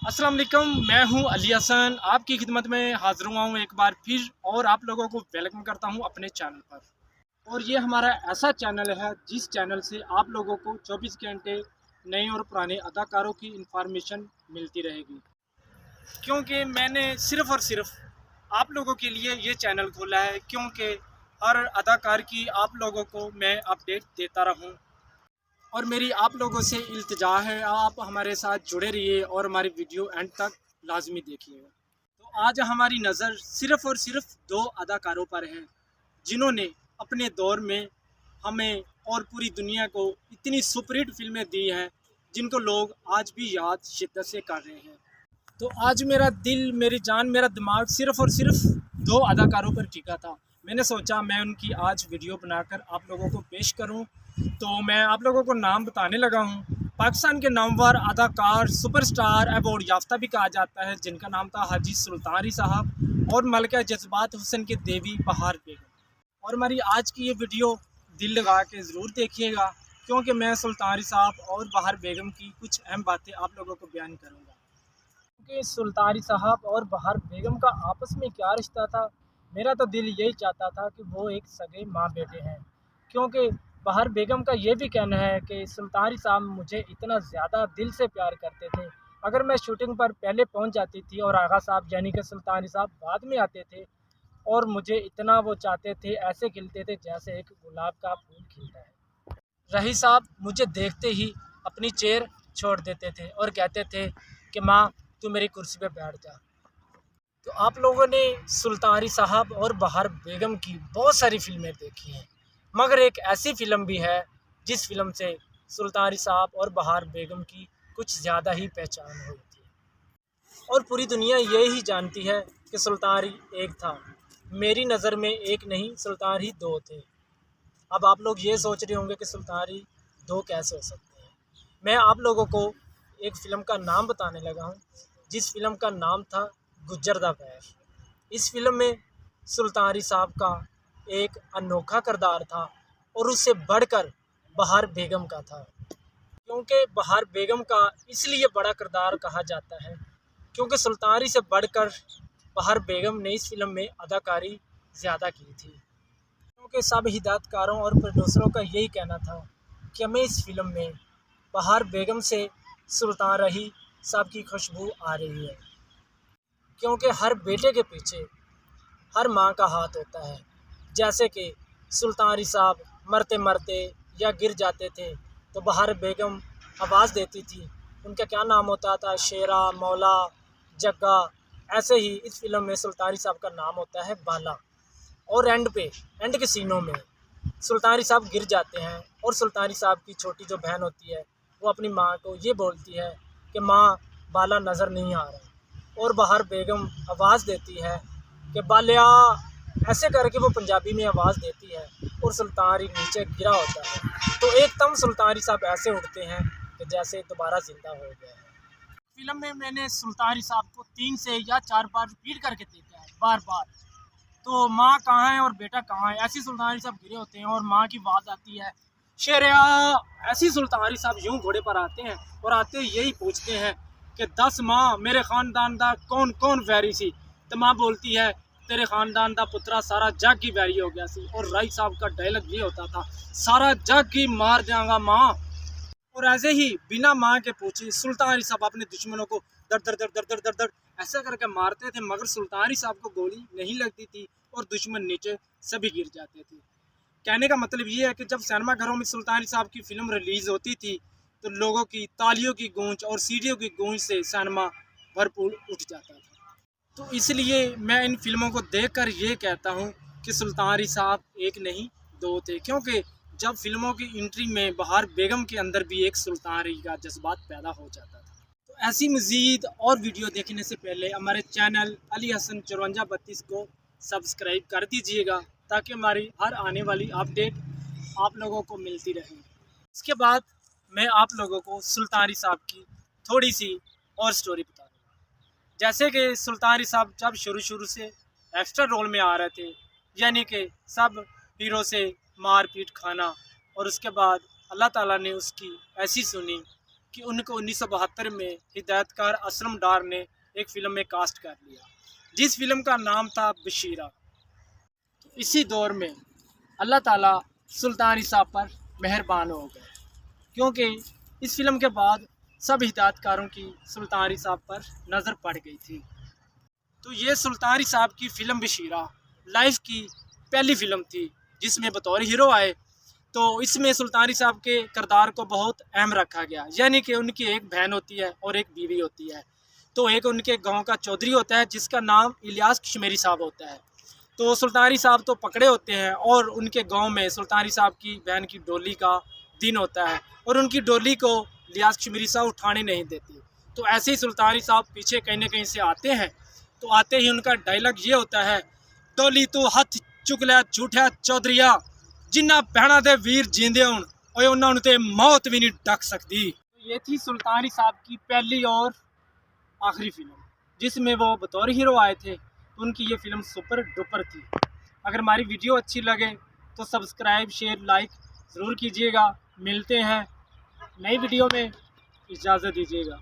अस्सलाम वालेकुम, मैं हूं अली हसन, आपकी खिदमत में हाज़िर हुआ हूं एक बार फिर और आप लोगों को वेलकम करता हूं अपने चैनल पर। और ये हमारा ऐसा चैनल है जिस चैनल से आप लोगों को 24 घंटे नए और पुराने अदाकारों की इंफॉर्मेशन मिलती रहेगी, क्योंकि मैंने सिर्फ़ और सिर्फ आप लोगों के लिए ये चैनल खोला है, क्योंकि हर अदाकार की आप लोगों को मैं अपडेट देता रहूं। और मेरी आप लोगों से इल्तिजा है, आप हमारे साथ जुड़े रहिए और हमारी वीडियो एंड तक लाजमी देखिएगा। तो आज हमारी नज़र सिर्फ़ और सिर्फ दो अदाकारों पर है, जिन्होंने अपने दौर में हमें और पूरी दुनिया को इतनी सुपरहिट फिल्में दी हैं, जिनको लोग आज भी याद शिद्दत से कर रहे हैं। तो आज मेरा दिल, मेरी जान, मेरा दिमाग सिर्फ़ और सिर्फ दो अदाकारों पर टिका था। मैंने सोचा मैं उनकी आज वीडियो बनाकर आप लोगों को पेश करूं। तो मैं आप लोगों को नाम बताने लगा हूं। पाकिस्तान के नामवर अदाकार, सुपरस्टार, अवार्ड याफ्ता भी कहा जाता है, जिनका नाम था हाजी सुल्तानी साहब, और मलका जज्बात हुसैन की देवी बहार बेगम। और हमारी आज की ये वीडियो दिल लगा के ज़रूर देखिएगा, क्योंकि मैं सुल्तानी साहब और बहार बेगम की कुछ अहम बातें आप लोगों को बयान करूँगा। कि सुल्तानी साहब और बहार बेगम का आपस में क्या रिश्ता था। मेरा तो दिल यही चाहता था कि वो एक सगे माँ बेटे हैं, क्योंकि बहार बेगम का ये भी कहना है कि सुल्तानी साहब मुझे इतना ज़्यादा दिल से प्यार करते थे। अगर मैं शूटिंग पर पहले पहुंच जाती थी और आगा साहब यानी कि सुल्तानी साहब बाद में आते थे, और मुझे इतना वो चाहते थे, ऐसे खिलते थे जैसे एक गुलाब का फूल खिलता है। रही साहब मुझे देखते ही अपनी चेयर छोड़ देते थे और कहते थे कि माँ तू मेरी कुर्सी पे बैठ जा। तो आप लोगों ने सुल्तानी साहब और बहार बेगम की बहुत सारी फिल्में देखी हैं, मगर एक ऐसी फ़िल्म भी है जिस फिल्म से सुल्तानी साहब और बहार बेगम की कुछ ज़्यादा ही पहचान हुई थी। और पूरी दुनिया ये ही जानती है कि सुल्तानी एक था। मेरी नज़र में एक नहीं, सुल्तानी दो थे। अब आप लोग ये सोच रहे होंगे कि सुल्तानी दो कैसे हो सकते हैं। मैं आप लोगों को एक फ़िल्म का नाम बताने लगा हूँ, जिस फिल्म का नाम था गुज्जर दा बैर। इस फिल्म में सुल्तानी साहब का एक अनोखा किरदार था, और उससे बढ़कर बहार बेगम का था। क्योंकि बहार बेगम का इसलिए बड़ा किरदार कहा जाता है क्योंकि सुल्तानी से बढ़कर बहार बेगम ने इस फिल्म में अदाकारी ज़्यादा की थी। क्योंकि सब हिदायतकारों और प्रोड्यूसरों का यही कहना था कि हमें इस फिल्म में बहार बेगम से सुल्तान रही साहब की खुशबू आ रही है, क्योंकि हर बेटे के पीछे हर माँ का हाथ होता है। जैसे कि सुल्तानी साहब मरते मरते या गिर जाते थे तो बहार बेगम आवाज़ देती थी। उनका क्या नाम होता था? शेरा, मौला, जग्गा। ऐसे ही इस फिल्म में सुल्तानी साहब का नाम होता है बाला। और एंड के सीनों में सुल्तानी साहब गिर जाते हैं, और सुल्तानी साहब की छोटी जो बहन होती है वो अपनी माँ को ये बोलती है कि माँ बाला नज़र नहीं आ रहा, और बहार बेगम आवाज़ देती है कि बालिया। ऐसे करके वो पंजाबी में आवाज़ देती है और सुल्तानी नीचे गिरा होता है, तो एकदम सुल्तानी साहब ऐसे उठते हैं कि जैसे दोबारा ज़िंदा हो गए हैं। फिल्म में मैंने सुल्तानी साहब को 3 से या 4 बार रिपीट करके देखा है, बार बार। तो माँ कहाँ है और बेटा कहाँ है, ऐसी सुल्तानी साहब गिरे होते हैं और माँ की आवाज़ आती है शेरिया। ऐसी सुल्तानी साहब यूं घोड़े पर आते हैं और आते यही पूछते हैं कि 10 माँ मेरे ख़ानदान दा कौन कौन वैरी सी। तो माँ बोलती है तेरे ख़ानदान दा पुत्रा सारा जग की वैरी हो गया सी। और राय साहब का डायलॉग ये होता था, सारा जग ही मार जाऊंगा माँ। और ऐसे ही बिना माँ के पूछे सुल्तानी साहब अपने दुश्मनों को दर दर दर दर दर दर दर ऐसा करके मारते थे, मगर सुल्तानी साहब को गोली नहीं लगती थी और दुश्मन नीचे सभी गिर जाते थे। कहने का मतलब ये है कि जब सिनेमा घरों में सुल्तानी साहब की फिल्म रिलीज़ होती थी तो लोगों की तालियों की गूंज और सीढ़ियों की गूंज से सिनेमा भरपूर उठ जाता था। तो इसलिए मैं इन फिल्मों को देखकर ये कहता हूँ कि सुल्तानी साहब एक नहीं दो थे, क्योंकि जब फिल्मों की एंट्री में बहार बेगम के अंदर भी एक सुल्तानी का जज्बात पैदा हो जाता था। तो ऐसी मज़ीद और वीडियो देखने से पहले हमारे चैनल अली हसन 5432 को सब्सक्राइब कर दीजिएगा, ताकि हमारी हर आने वाली अपडेट आप लोगों को मिलती रहे। इसके बाद मैं आप लोगों को सुल्तानी साहब की थोड़ी सी और स्टोरी बता दूँगा। जैसे कि सुल्तानी साहब जब शुरू से एक्स्ट्रा रोल में आ रहे थे, यानी कि सब हीरो से मार पीट खाना, और उसके बाद अल्लाह ताला ने उसकी ऐसी सुनी कि उनको 1972 में हिदायतकार असलम डार ने एक फ़िल्म में कास्ट कर लिया, जिस फिल्म का नाम था बशीरा। तो इसी दौर में अल्लाह ताला सुल्तान साहब पर मेहरबान हो गए, क्योंकि इस फिल्म के बाद सब हिदायतकारों की सुल्तान साहब पर नज़र पड़ गई थी। तो ये सुल्तान साहब की फ़िल्म बशीरा लाइफ की पहली फ़िल्म थी जिसमें बतौर हीरो आए। तो इसमें सुल्तान साहब के किरदार को बहुत अहम रखा गया, यानी कि उनकी एक बहन होती है और एक बीवी होती है। तो एक उनके गांव का चौधरी होता है जिसका नाम इलियास कश्मीरी साहब होता है। तो सुल्तानी साहब तो पकड़े होते हैं और उनके गांव में सुल्तानी साहब की बहन की डोली का दिन होता है और उनकी डोली को इलियास कश्मीरी साहब उठाने नहीं देते। तो ऐसे ही सुल्तानी साहब पीछे कहीं ना कहीं से आते हैं। तो आते ही उनका डायलॉग ये होता है, डोली तू हथ चुक लिया झूठा चौधरिया, जिन्ना बहना दे वीर जींदे हुण और उन्होंने ते मौत भी नहीं डक सकती। तो ये थी सुल्तानी साहब की पहली और आखिरी फिल्म जिसमें वो बतौर हीरो आए थे। तो उनकी ये फिल्म सुपर डुपर थी। अगर हमारी वीडियो अच्छी लगे तो सब्सक्राइब शेयर लाइक ज़रूर कीजिएगा। मिलते हैं नई वीडियो में, इजाज़त दीजिएगा।